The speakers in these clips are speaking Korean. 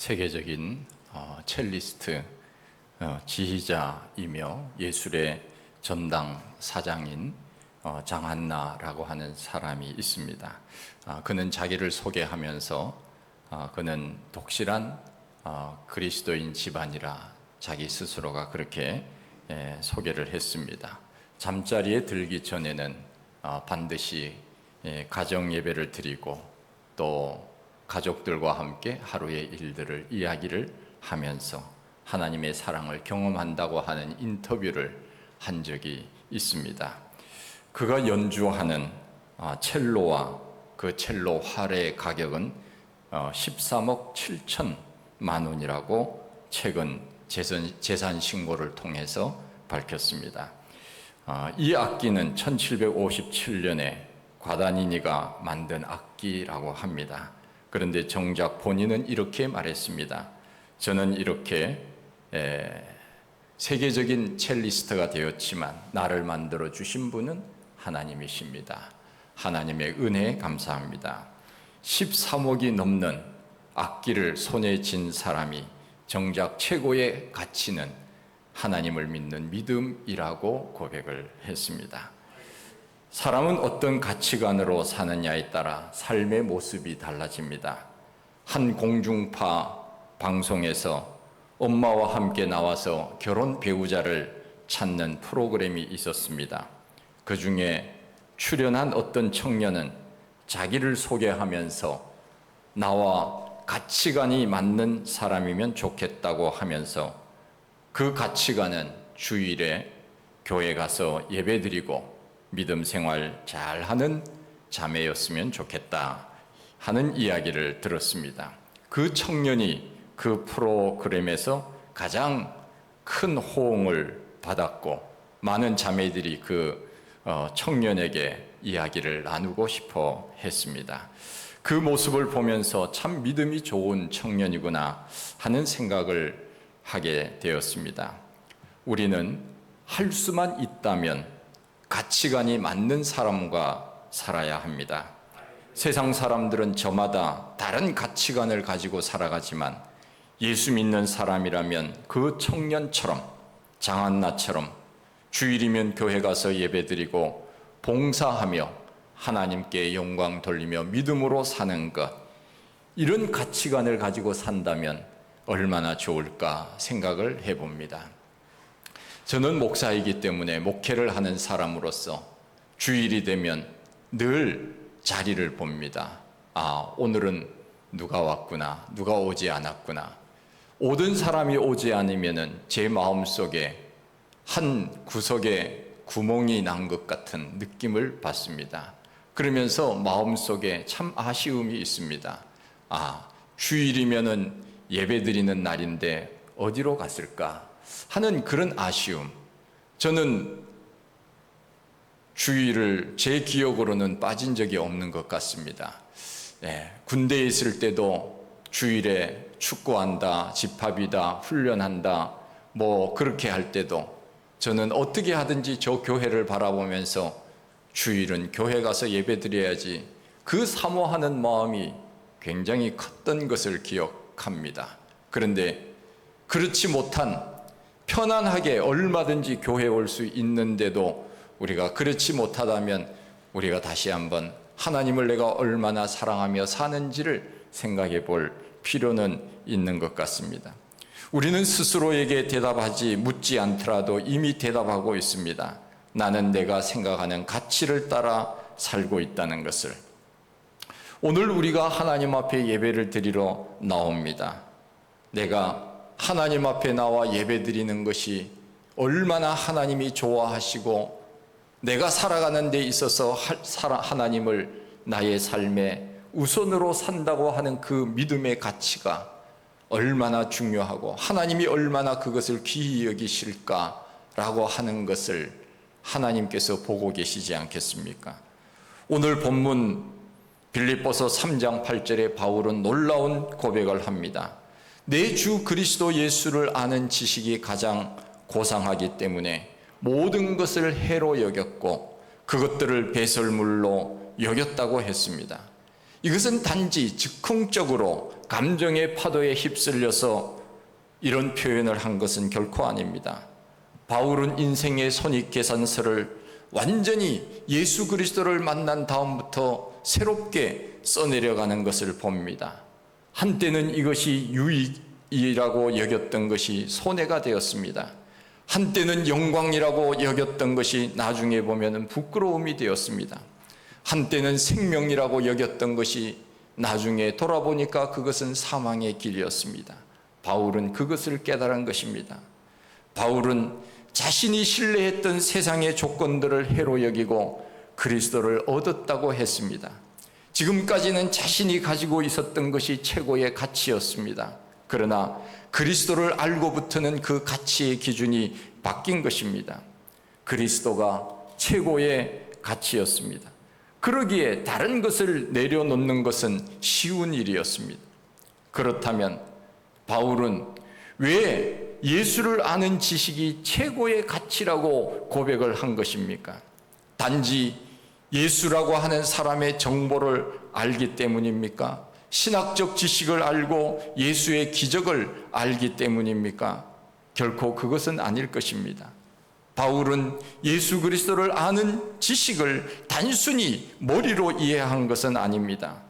세계적인 첼리스트 지휘자이며 예술의 전당 사장인 장한나라고 하는 사람이 있습니다. 그는 자기를 소개하면서 그는 독실한 그리스도인 집안이라 자기 스스로가 그렇게 소개를 했습니다. 잠자리에 들기 전에는 반드시 가정 예배를 드리고 또 가족들과 함께 하루의 일들을 이야기를 하면서 하나님의 사랑을 경험한다고 하는 인터뷰를 한 적이 있습니다. 그가 연주하는 첼로와 그 첼로 활의 가격은 13억 7천만 원이라고 최근 재산 신고를 통해서 밝혔습니다. 이 악기는 1757년에 과다니니가 만든 악기라고 합니다. 그런데 정작 본인은 이렇게 말했습니다. 저는 이렇게 세계적인 첼리스트가 되었지만 나를 만들어 주신 분은 하나님이십니다. 하나님의 은혜에 감사합니다. 13억이 넘는 악기를 손에 쥔 사람이 정작 최고의 가치는 하나님을 믿는 믿음이라고 고백을 했습니다. 사람은 어떤 가치관으로 사느냐에 따라 삶의 모습이 달라집니다. 한 공중파 방송에서 엄마와 함께 나와서 결혼 배우자를 찾는 프로그램이 있었습니다. 그 중에 출연한 어떤 청년은 자기를 소개하면서 나와 가치관이 맞는 사람이면 좋겠다고 하면서 그 가치관은 주일에 교회 가서 예배드리고 믿음 생활 잘하는 자매였으면 좋겠다 하는 이야기를 들었습니다. 그 청년이 그 프로그램에서 가장 큰 호응을 받았고 많은 자매들이 그 청년에게 이야기를 나누고 싶어 했습니다. 그 모습을 보면서 참 믿음이 좋은 청년이구나 하는 생각을 하게 되었습니다. 우리는 할 수만 있다면 가치관이 맞는 사람과 살아야 합니다. 세상 사람들은 저마다 다른 가치관을 가지고 살아가지만 예수 믿는 사람이라면 그 청년처럼 장한나처럼 주일이면 교회 가서 예배드리고 봉사하며 하나님께 영광 돌리며 믿음으로 사는 것, 이런 가치관을 가지고 산다면 얼마나 좋을까 생각을 해봅니다. 저는 목사이기 때문에 목회를 하는 사람으로서 주일이 되면 늘 자리를 봅니다. 오늘은 누가 왔구나, 누가 오지 않았구나. 오던 사람이 오지 않으면 제 마음속에 한 구석에 구멍이 난 것 같은 느낌을 받습니다. 그러면서 마음속에 참 아쉬움이 있습니다. 주일이면은 예배드리는 날인데 어디로 갔을까 하는 그런 아쉬움. 저는 주일을 제 기억으로는 빠진 적이 없는 것 같습니다. 군대에 있을 때도 주일에 축구한다, 집합이다, 훈련한다, 그렇게 할 때도 저는 어떻게 하든지 저 교회를 바라보면서 주일은 교회 가서 예배드려야지, 그 사모하는 마음이 굉장히 컸던 것을 기억합니다. 그런데 그렇지 못한, 편안하게 얼마든지 교회에 올 수 있는데도 우리가 그렇지 못하다면 우리가 다시 한번 하나님을 내가 얼마나 사랑하며 사는지를 생각해 볼 필요는 있는 것 같습니다. 우리는 스스로에게 대답하지 묻지 않더라도 이미 대답하고 있습니다. 나는 내가 생각하는 가치를 따라 살고 있다는 것을. 오늘 우리가 하나님 앞에 예배를 드리러 나옵니다. 내가 하나님 앞에 나와 예배 드리는 것이 얼마나 하나님이 좋아하시고 내가 살아가는 데 있어서 하나님을 나의 삶의 우선으로 산다고 하는 그 믿음의 가치가 얼마나 중요하고 하나님이 얼마나 그것을 귀히 여기실까라고 하는 것을 하나님께서 보고 계시지 않겠습니까? 오늘 본문 빌립보서 3장 8절에 바울은 놀라운 고백을 합니다. 내 주 그리스도 예수를 아는 지식이 가장 고상하기 때문에 모든 것을 해로 여겼고 그것들을 배설물로 여겼다고 했습니다. 이것은 단지 즉흥적으로 감정의 파도에 휩쓸려서 이런 표현을 한 것은 결코 아닙니다. 바울은 인생의 손익계산서를 완전히 예수 그리스도를 만난 다음부터 새롭게 써내려가는 것을 봅니다. 한때는 이것이 유익이라고 여겼던 것이 손해가 되었습니다. 한때는 영광이라고 여겼던 것이 나중에 보면 부끄러움이 되었습니다. 한때는 생명이라고 여겼던 것이 나중에 돌아보니까 그것은 사망의 길이었습니다. 바울은 그것을 깨달은 것입니다. 바울은 자신이 신뢰했던 세상의 조건들을 해로 여기고 그리스도를 얻었다고 했습니다. 지금까지는 자신이 가지고 있었던 것이 최고의 가치였습니다. 그러나 그리스도를 알고부터는 그 가치의 기준이 바뀐 것입니다. 그리스도가 최고의 가치였습니다. 그러기에 다른 것을 내려놓는 것은 쉬운 일이었습니다. 그렇다면 바울은 왜 예수를 아는 지식이 최고의 가치라고 고백을 한 것입니까? 단지 예수라고 하는 사람의 정보를 알기 때문입니까? 신학적 지식을 알고 예수의 기적을 알기 때문입니까? 결코 그것은 아닐 것입니다. 바울은 예수 그리스도를 아는 지식을 단순히 머리로 이해한 것은 아닙니다.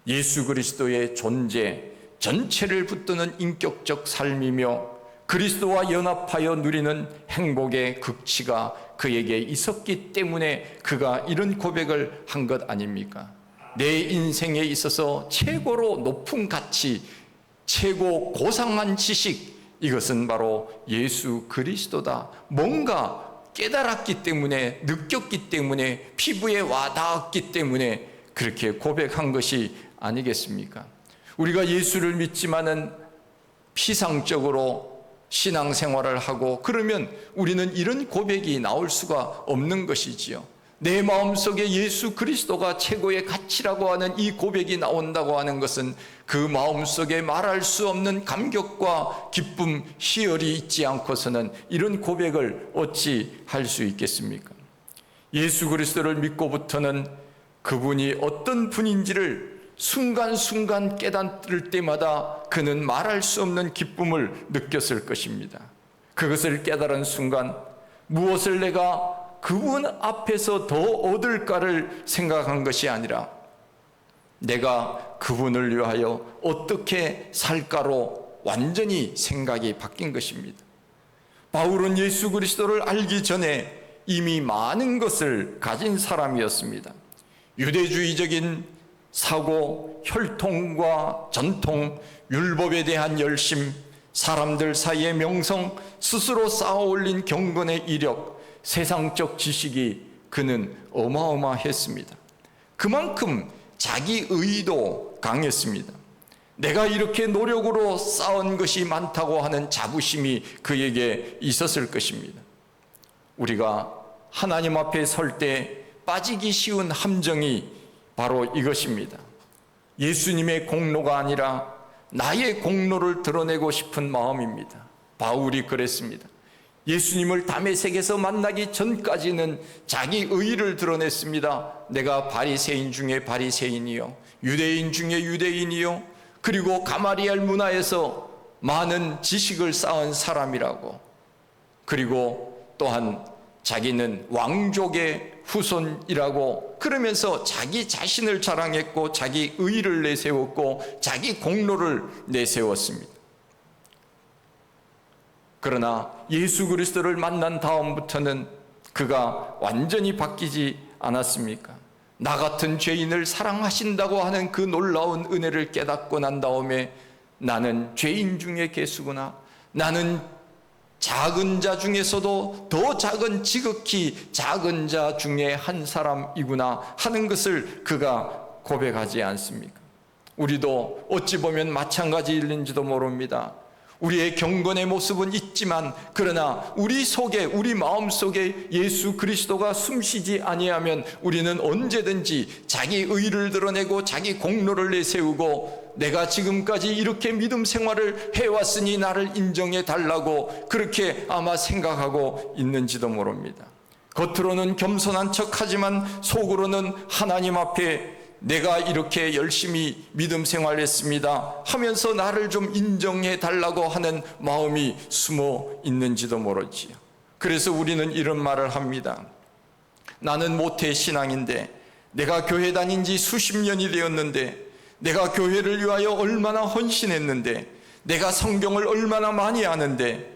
예수 그리스도의 존재 전체를 붙드는 인격적 삶이며 그리스도와 연합하여 누리는 행복의 극치가 그에게 있었기 때문에 그가 이런 고백을 한 것 아닙니까? 내 인생에 있어서 최고로 높은 가치, 최고 고상한 지식, 이것은 바로 예수 그리스도다. 뭔가 깨달았기 때문에, 느꼈기 때문에, 피부에 와닿았기 때문에 그렇게 고백한 것이 아니겠습니까? 우리가 예수를 믿지만은 피상적으로 신앙생활을 하고 그러면 우리는 이런 고백이 나올 수가 없는 것이지요. 내 마음속에 예수 그리스도가 최고의 가치라고 하는 이 고백이 나온다고 하는 것은 그 마음속에 말할 수 없는 감격과 기쁨, 희열이 있지 않고서는 이런 고백을 어찌 할 수 있겠습니까? 예수 그리스도를 믿고부터는 그분이 어떤 분인지를 순간순간 깨닫을 때마다 그는 말할 수 없는 기쁨을 느꼈을 것입니다. 그것을 깨달은 순간 무엇을 내가 그분 앞에서 더 얻을까를 생각한 것이 아니라 내가 그분을 위하여 어떻게 살까로 완전히 생각이 바뀐 것입니다. 바울은 예수 그리스도를 알기 전에 이미 많은 것을 가진 사람이었습니다. 유대주의적인 사고, 혈통과 전통, 율법에 대한 열심, 사람들 사이의 명성, 스스로 쌓아올린 경건의 이력, 세상적 지식이 그는 어마어마했습니다. 그만큼 자기 의도 강했습니다. 내가 이렇게 노력으로 쌓은 것이 많다고 하는 자부심이 그에게 있었을 것입니다. 우리가 하나님 앞에 설 때 빠지기 쉬운 함정이 바로 이것입니다. 예수님의 공로가 아니라 나의 공로를 드러내고 싶은 마음입니다. 바울이 그랬습니다. 예수님을 다메섹에서 만나기 전까지는 자기 의의를 드러냈습니다. 내가 바리새인 중에 바리새인이요, 유대인 중에 유대인이요, 그리고 가마리엘 문화에서 많은 지식을 쌓은 사람이라고. 그리고 또한 자기는 왕족의 후손이라고 그러면서 자기 자신을 자랑했고 자기 의의를 내세웠고 자기 공로를 내세웠습니다. 그러나 예수 그리스도를 만난 다음부터는 그가 완전히 바뀌지 않았습니까? 나 같은 죄인을 사랑하신다고 하는 그 놀라운 은혜를 깨닫고 난 다음에 나는 죄인 중에 괴수구나, 나는 작은 자 중에서도 더 작은, 지극히 작은 자 중에 한 사람이구나 하는 것을 그가 고백하지 않습니까? 우리도 어찌 보면 마찬가지일는지도 모릅니다. 우리의 경건의 모습은 있지만 그러나 우리 속에, 우리 마음속에 예수 그리스도가 숨쉬지 아니하면 우리는 언제든지 자기 의를 드러내고 자기 공로를 내세우고 내가 지금까지 이렇게 믿음 생활을 해왔으니 나를 인정해 달라고 그렇게 아마 생각하고 있는지도 모릅니다. 겉으로는 겸손한 척하지만 속으로는 하나님 앞에 내가 이렇게 열심히 믿음 생활했습니다 하면서 나를 좀 인정해 달라고 하는 마음이 숨어 있는지도 모르지요. 그래서 우리는 이런 말을 합니다. 나는 모태 신앙인데, 내가 교회 다닌 지 수십 년이 되었는데, 내가 교회를 위하여 얼마나 헌신했는데, 내가 성경을 얼마나 많이 아는데,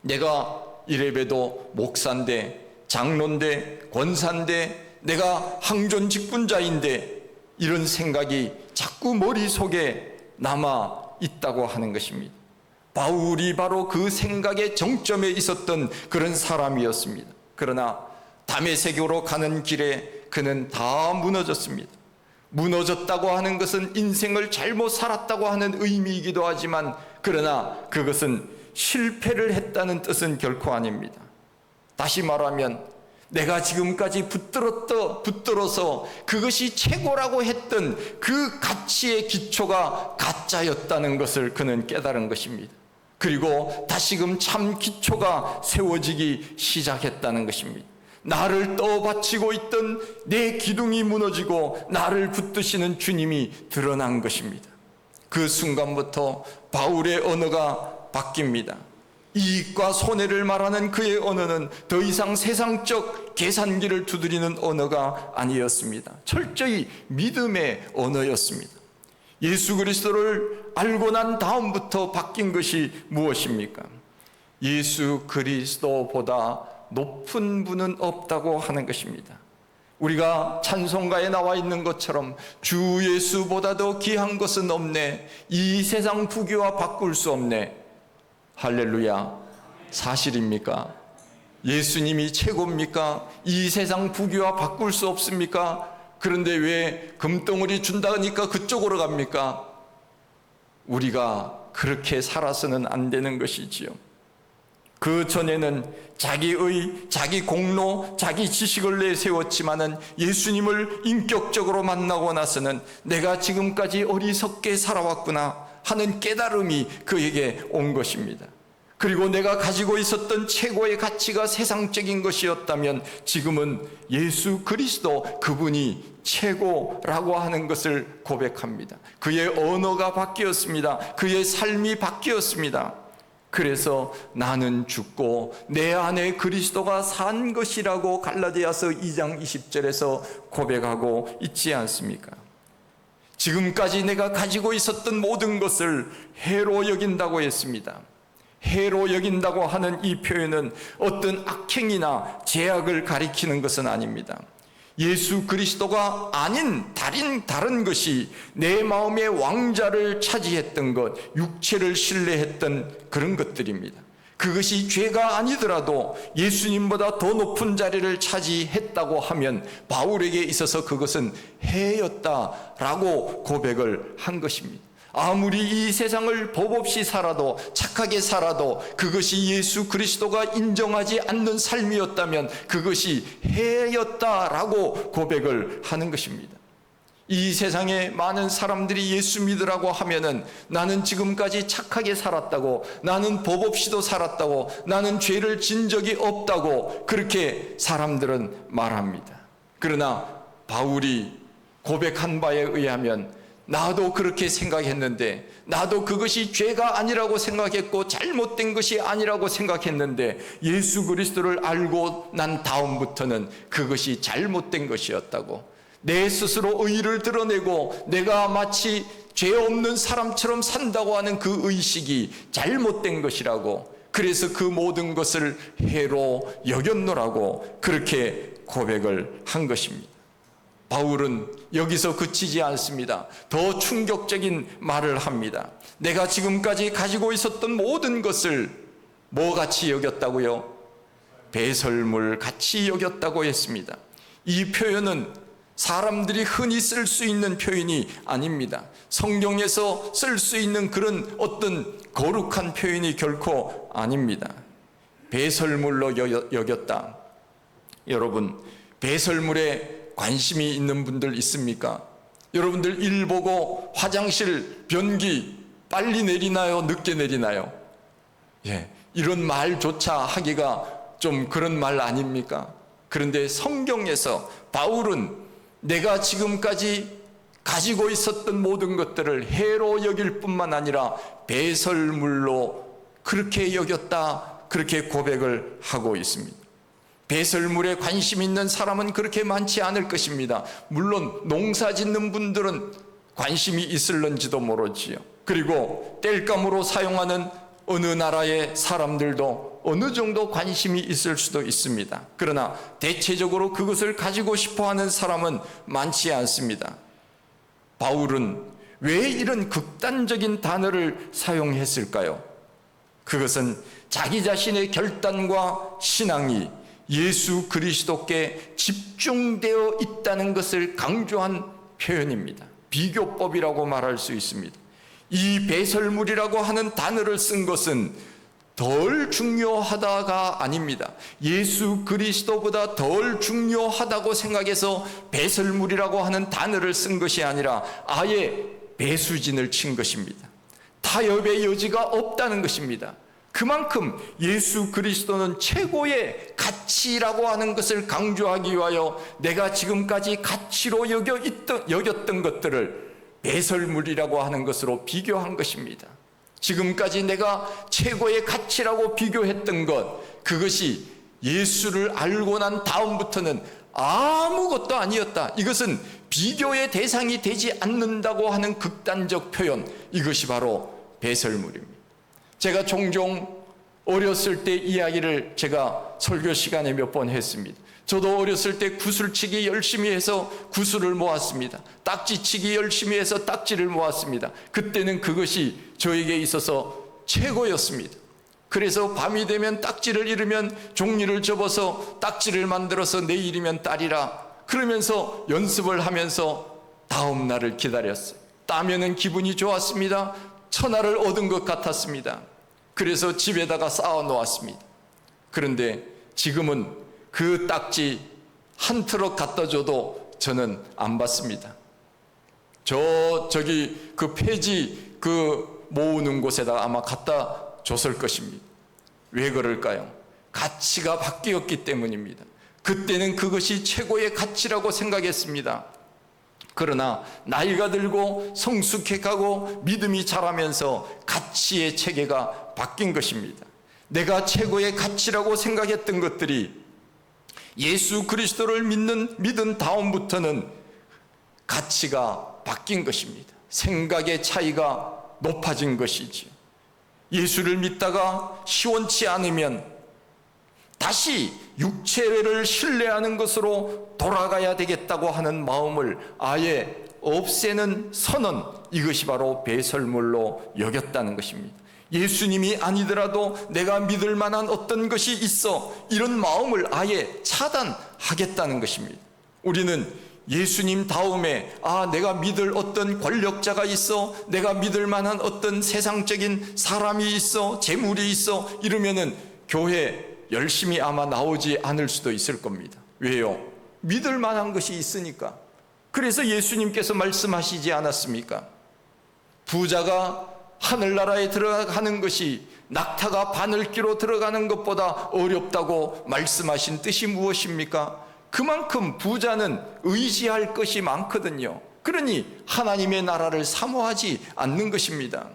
내가 이래봬도 목사인데, 장로인데, 권사인데, 내가 항존 직분자인데, 이런 생각이 자꾸 머릿속에 남아 있다고 하는 것입니다. 바울이 바로 그 생각의 정점에 있었던 그런 사람이었습니다. 그러나 다메섹으로 가는 길에 그는 다 무너졌습니다. 무너졌다고 하는 것은 인생을 잘못 살았다고 하는 의미이기도 하지만, 그러나 그것은 실패를 했다는 뜻은 결코 아닙니다. 다시 말하면 내가 지금까지 붙들어서 그것이 최고라고 했던 그 가치의 기초가 가짜였다는 것을 그는 깨달은 것입니다. 그리고 다시금 참 기초가 세워지기 시작했다는 것입니다. 나를 떠받치고 있던 내 기둥이 무너지고 나를 붙드시는 주님이 드러난 것입니다. 그 순간부터 바울의 언어가 바뀝니다. 이익과 손해를 말하는 그의 언어는 더 이상 세상적 계산기를 두드리는 언어가 아니었습니다. 철저히 믿음의 언어였습니다. 예수 그리스도를 알고 난 다음부터 바뀐 것이 무엇입니까? 예수 그리스도보다 높은 분은 없다고 하는 것입니다. 우리가 찬송가에 나와 있는 것처럼 주 예수보다도 귀한 것은 없네, 이 세상 부귀와 바꿀 수 없네. 할렐루야. 사실입니까? 예수님이 최고입니까? 이 세상 부귀와 바꿀 수 없습니까? 그런데 왜 금덩어리 준다니까 그쪽으로 갑니까? 우리가 그렇게 살아서는 안 되는 것이지요. 그 전에는 자기 공로, 자기 지식을 내세웠지만은 예수님을 인격적으로 만나고 나서는 내가 지금까지 어리석게 살아왔구나 하는 깨달음이 그에게 온 것입니다. 그리고 내가 가지고 있었던 최고의 가치가 세상적인 것이었다면 지금은 예수 그리스도 그분이 최고라고 하는 것을 고백합니다. 그의 언어가 바뀌었습니다. 그의 삶이 바뀌었습니다. 그래서 나는 죽고 내 안에 그리스도가 산 것이라고 갈라디아서 2장 20절에서 고백하고 있지 않습니까? 지금까지 내가 가지고 있었던 모든 것을 해로 여긴다고 했습니다. 해로 여긴다고 하는 이 표현은 어떤 악행이나 죄악을 가리키는 것은 아닙니다. 예수 그리스도가 아닌 다른 것이 내 마음의 왕자를 차지했던 것, 육체를 신뢰했던 그런 것들입니다. 그것이 죄가 아니더라도 예수님보다 더 높은 자리를 차지했다고 하면 바울에게 있어서 그것은 해였다라고 고백을 한 것입니다. 아무리 이 세상을 법 없이 살아도, 착하게 살아도 그것이 예수 그리스도가 인정하지 않는 삶이었다면 그것이 해였다라고 고백을 하는 것입니다. 이 세상에 많은 사람들이 예수 믿으라고 하면은 나는 지금까지 착하게 살았다고, 나는 법 없이도 살았다고, 나는 죄를 진 적이 없다고 그렇게 사람들은 말합니다. 그러나 바울이 고백한 바에 의하면 나도 그렇게 생각했는데, 나도 그것이 죄가 아니라고 생각했고 잘못된 것이 아니라고 생각했는데 예수 그리스도를 알고 난 다음부터는 그것이 잘못된 것이었다고, 내 스스로 의의를 드러내고 내가 마치 죄 없는 사람처럼 산다고 하는 그 의식이 잘못된 것이라고, 그래서 그 모든 것을 해로 여겼노라고 그렇게 고백을 한 것입니다. 바울은 여기서 그치지 않습니다. 더 충격적인 말을 합니다. 내가 지금까지 가지고 있었던 모든 것을 뭐 같이 여겼다고요? 배설물 같이 여겼다고 했습니다. 이 표현은 사람들이 흔히 쓸 수 있는 표현이 아닙니다. 성경에서 쓸 수 있는 그런 어떤 거룩한 표현이 결코 아닙니다. 배설물로 여겼다. 여러분, 배설물에 관심이 있는 분들 있습니까? 여러분들 일 보고 화장실 변기 빨리 내리나요? 늦게 내리나요? 이런 말조차 하기가 좀 그런 말 아닙니까? 그런데 성경에서 바울은 내가 지금까지 가지고 있었던 모든 것들을 해로 여길 뿐만 아니라 배설물로 그렇게 여겼다, 그렇게 고백을 하고 있습니다. 배설물에 관심 있는 사람은 그렇게 많지 않을 것입니다. 물론 농사 짓는 분들은 관심이 있을런지도 모르지요. 그리고 땔감으로 사용하는 어느 나라의 사람들도 어느 정도 관심이 있을 수도 있습니다. 그러나 대체적으로 그것을 가지고 싶어하는 사람은 많지 않습니다. 바울은 왜 이런 극단적인 단어를 사용했을까요? 그것은 자기 자신의 결단과 신앙이 예수 그리스도께 집중되어 있다는 것을 강조한 표현입니다. 비교법이라고 말할 수 있습니다. 이 배설물이라고 하는 단어를 쓴 것은 덜 중요하다가 아닙니다. 예수 그리스도보다 덜 중요하다고 생각해서 배설물이라고 하는 단어를 쓴 것이 아니라 아예 배수진을 친 것입니다. 타협의 여지가 없다는 것입니다. 그만큼 예수 그리스도는 최고의 가치라고 하는 것을 강조하기 위하여 내가 지금까지 가치로 여겼던 것들을 배설물이라고 하는 것으로 비교한 것입니다. 지금까지 내가 최고의 가치라고 비교했던 것, 그것이 예수를 알고 난 다음부터는 아무것도 아니었다. 이것은 비교의 대상이 되지 않는다고 하는 극단적 표현, 이것이 바로 배설물입니다. 제가 종종 어렸을 때 이야기를 제가 설교 시간에 몇 번 했습니다. 저도 어렸을 때 구슬치기 열심히 해서 구슬을 모았습니다. 딱지치기 열심히 해서 딱지를 모았습니다. 그때는 그것이 저에게 있어서 최고였습니다. 그래서 밤이 되면 딱지를 잃으면 종이를 접어서 딱지를 만들어서 내일이면 따리라 그러면서 연습을 하면서 다음 날을 기다렸어요. 따면은 기분이 좋았습니다. 천하를 얻은 것 같았습니다. 그래서 집에다가 쌓아 놓았습니다. 그런데 지금은 그 딱지 한 트럭 갖다 줘도 저는 안 받습니다. 저기 그 폐지 모으는 곳에다가 아마 갖다 줬을 것입니다. 왜 그럴까요? 가치가 바뀌었기 때문입니다. 그때는 그것이 최고의 가치라고 생각했습니다. 그러나 나이가 들고 성숙해가고 믿음이 자라면서 가치의 체계가 바뀐 것입니다. 내가 최고의 가치라고 생각했던 것들이 예수 그리스도를 믿은 다음부터는 가치가 바뀐 것입니다. 생각의 차이가 높아진 것이지요. 예수를 믿다가 시원치 않으면 다시 육체를 신뢰하는 것으로 돌아가야 되겠다고 하는 마음을 아예 없애는 선언, 이것이 바로 배설물로 여겼다는 것입니다. 예수님이 아니더라도 내가 믿을 만한 어떤 것이 있어, 이런 마음을 아예 차단하겠다는 것입니다. 우리는 예수님 다음에 내가 믿을 어떤 권력자가 있어, 내가 믿을 만한 어떤 세상적인 사람이 있어, 재물이 있어, 이러면은 교회 열심히 아마 나오지 않을 수도 있을 겁니다. 왜요? 믿을 만한 것이 있으니까. 그래서 예수님께서 말씀하시지 않았습니까? 부자가 하늘나라에 들어가는 것이 낙타가 바늘기로 들어가는 것보다 어렵다고 말씀하신 뜻이 무엇입니까? 그만큼 부자는 의지할 것이 많거든요. 그러니 하나님의 나라를 사모하지 않는 것입니다.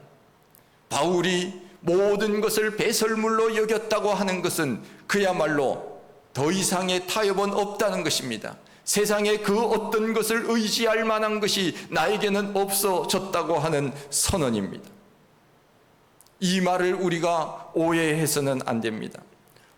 바울이 모든 것을 배설물로 여겼다고 하는 것은 그야말로 더 이상의 타협은 없다는 것입니다. 세상에 그 어떤 것을 의지할 만한 것이 나에게는 없어졌다고 하는 선언입니다. 이 말을 우리가 오해해서는 안 됩니다.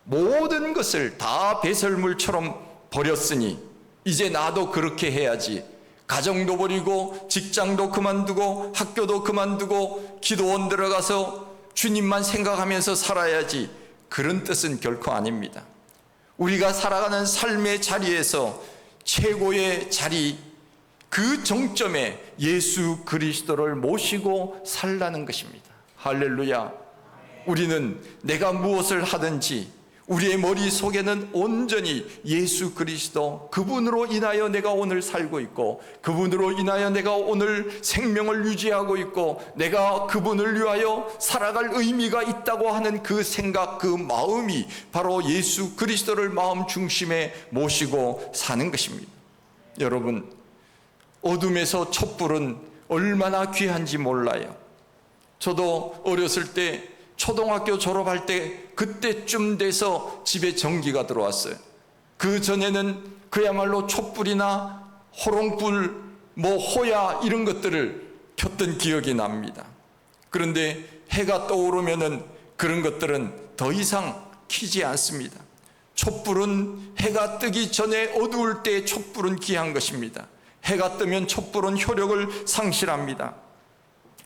모든 것을 다 배설물처럼 버렸으니 이제 나도 그렇게 해야지. 가정도 버리고 직장도 그만두고 학교도 그만두고 기도원 들어가서 주님만 생각하면서 살아야지. 그런 뜻은 결코 아닙니다. 우리가 살아가는 삶의 자리에서 최고의 자리, 그 정점에 예수 그리스도를 모시고 살라는 것입니다. 할렐루야. 우리는 내가 무엇을 하든지 우리의 머릿속에는 온전히 예수 그리스도, 그분으로 인하여 내가 오늘 살고 있고, 그분으로 인하여 내가 오늘 생명을 유지하고 있고, 내가 그분을 위하여 살아갈 의미가 있다고 하는 그 생각, 그 마음이 바로 예수 그리스도를 마음 중심에 모시고 사는 것입니다. 여러분, 어둠에서 촛불은 얼마나 귀한지 몰라요. 저도 어렸을 때 초등학교 졸업할 때 그때쯤 돼서 집에 전기가 들어왔어요. 그 전에는 그야말로 촛불이나 호롱불, 호야 이런 것들을 켰던 기억이 납니다. 그런데 해가 떠오르면은 그런 것들은 더 이상 켜지 않습니다. 촛불은 해가 뜨기 전에 어두울 때 촛불은 귀한 것입니다. 해가 뜨면 촛불은 효력을 상실합니다.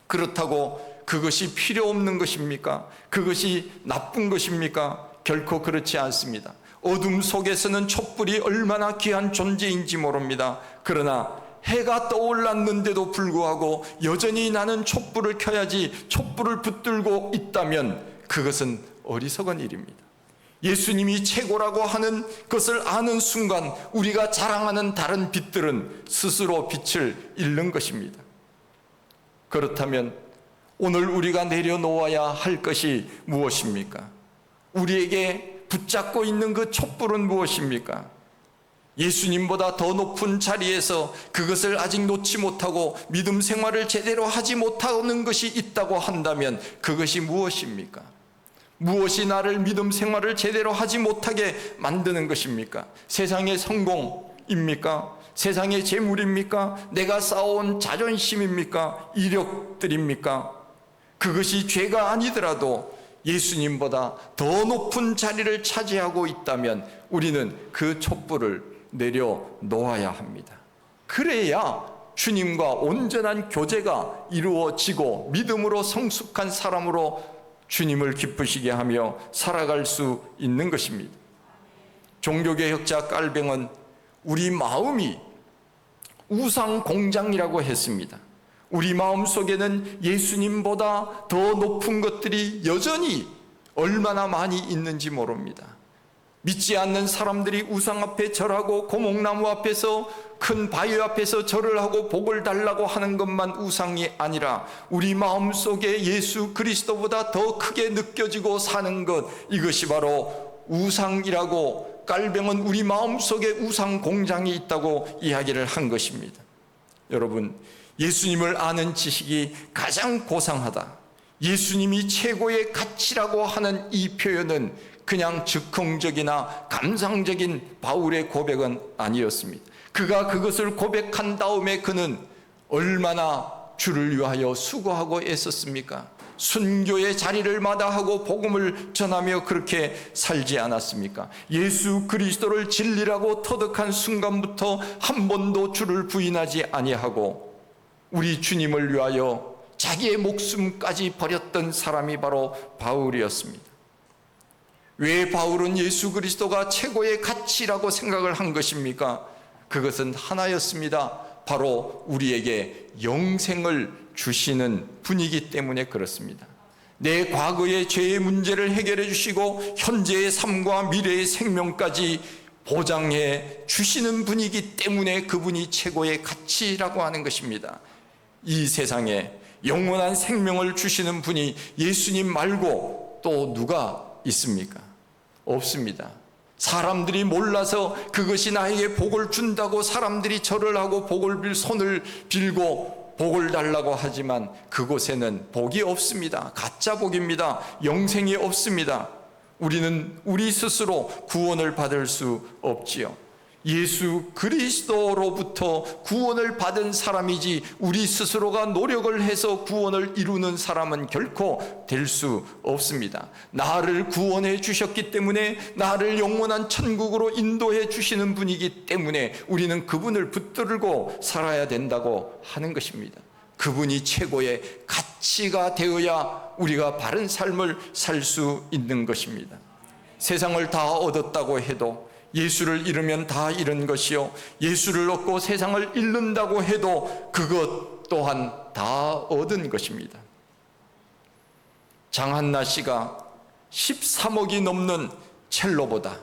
그렇다고 그것이 필요 없는 것입니까? 그것이 나쁜 것입니까? 결코 그렇지 않습니다. 어둠 속에서는 촛불이 얼마나 귀한 존재인지 모릅니다. 그러나 해가 떠올랐는데도 불구하고 여전히 나는 촛불을 켜야지 촛불을 붙들고 있다면 그것은 어리석은 일입니다. 예수님이 최고라고 하는 것을 아는 순간 우리가 자랑하는 다른 빛들은 스스로 빛을 잃는 것입니다. 그렇다면 오늘 우리가 내려놓아야 할 것이 무엇입니까? 우리에게 붙잡고 있는 그 촛불은 무엇입니까? 예수님보다 더 높은 자리에서 그것을 아직 놓지 못하고 믿음 생활을 제대로 하지 못하는 것이 있다고 한다면 그것이 무엇입니까? 무엇이 나를 믿음 생활을 제대로 하지 못하게 만드는 것입니까? 세상의 성공입니까? 세상의 재물입니까? 내가 쌓아온 자존심입니까? 이력들입니까? 그것이 죄가 아니더라도 예수님보다 더 높은 자리를 차지하고 있다면 우리는 그 촛불을 내려놓아야 합니다. 그래야 주님과 온전한 교제가 이루어지고 믿음으로 성숙한 사람으로 주님을 기쁘시게 하며 살아갈 수 있는 것입니다. 종교개혁자 깔뱅은 우리 마음이 우상 공장이라고 했습니다. 우리 마음 속에는 예수님보다 더 높은 것들이 여전히 얼마나 많이 있는지 모릅니다. 믿지 않는 사람들이 우상 앞에 절하고 고목나무 앞에서 큰 바위 앞에서 절을 하고 복을 달라고 하는 것만 우상이 아니라 우리 마음속에 예수 그리스도보다 더 크게 느껴지고 사는 것, 이것이 바로 우상이라고 깔뱅은 우리 마음속에 우상 공장이 있다고 이야기를 한 것입니다. 여러분, 예수님을 아는 지식이 가장 고상하다, 예수님이 최고의 가치라고 하는 이 표현은 그냥 즉흥적이나 감상적인 바울의 고백은 아니었습니다. 그가 그것을 고백한 다음에 그는 얼마나 주를 위하여 수고하고 애썼습니까? 순교의 자리를 마다하고 복음을 전하며 그렇게 살지 않았습니까? 예수 그리스도를 진리라고 터득한 순간부터 한 번도 주를 부인하지 아니하고 우리 주님을 위하여 자기의 목숨까지 버렸던 사람이 바로 바울이었습니다. 왜 바울은 예수 그리스도가 최고의 가치라고 생각을 한 것입니까? 그것은 하나였습니다. 바로 우리에게 영생을 주시는 분이기 때문에 그렇습니다. 내 과거의 죄의 문제를 해결해 주시고 현재의 삶과 미래의 생명까지 보장해 주시는 분이기 때문에 그분이 최고의 가치라고 하는 것입니다. 이 세상에 영원한 생명을 주시는 분이 예수님 말고 또 누가 있습니까? 없습니다. 사람들이 몰라서 그것이 나에게 복을 준다고 사람들이 절을 하고 손을 빌고 복을 달라고 하지만 그곳에는 복이 없습니다. 가짜 복입니다. 영생이 없습니다. 우리는 우리 스스로 구원을 받을 수 없지요. 예수 그리스도로부터 구원을 받은 사람이지 우리 스스로가 노력을 해서 구원을 이루는 사람은 결코 될 수 없습니다. 나를 구원해 주셨기 때문에, 나를 영원한 천국으로 인도해 주시는 분이기 때문에 우리는 그분을 붙들고 살아야 된다고 하는 것입니다. 그분이 최고의 가치가 되어야 우리가 바른 삶을 살 수 있는 것입니다. 세상을 다 얻었다고 해도 예수를 잃으면 다 잃은 것이요, 예수를 얻고 세상을 잃는다고 해도 그것 또한 다 얻은 것입니다. 장한나 씨가 13억이 넘는 첼로보다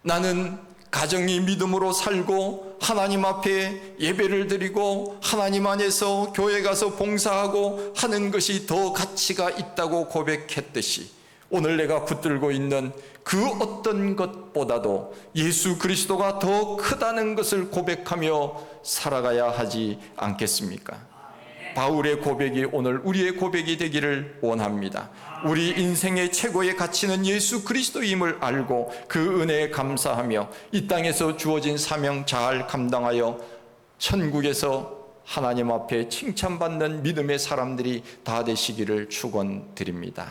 나는 가정이 믿음으로 살고 하나님 앞에 예배를 드리고 하나님 안에서 교회 가서 봉사하고 하는 것이 더 가치가 있다고 고백했듯이 오늘 내가 붙들고 있는 그 어떤 것보다도 예수 그리스도가 더 크다는 것을 고백하며 살아가야 하지 않겠습니까? 바울의 고백이 오늘 우리의 고백이 되기를 원합니다. 우리 인생의 최고의 가치는 예수 그리스도임을 알고 그 은혜에 감사하며 이 땅에서 주어진 사명 잘 감당하여 천국에서 하나님 앞에 칭찬받는 믿음의 사람들이 다 되시기를 축원드립니다.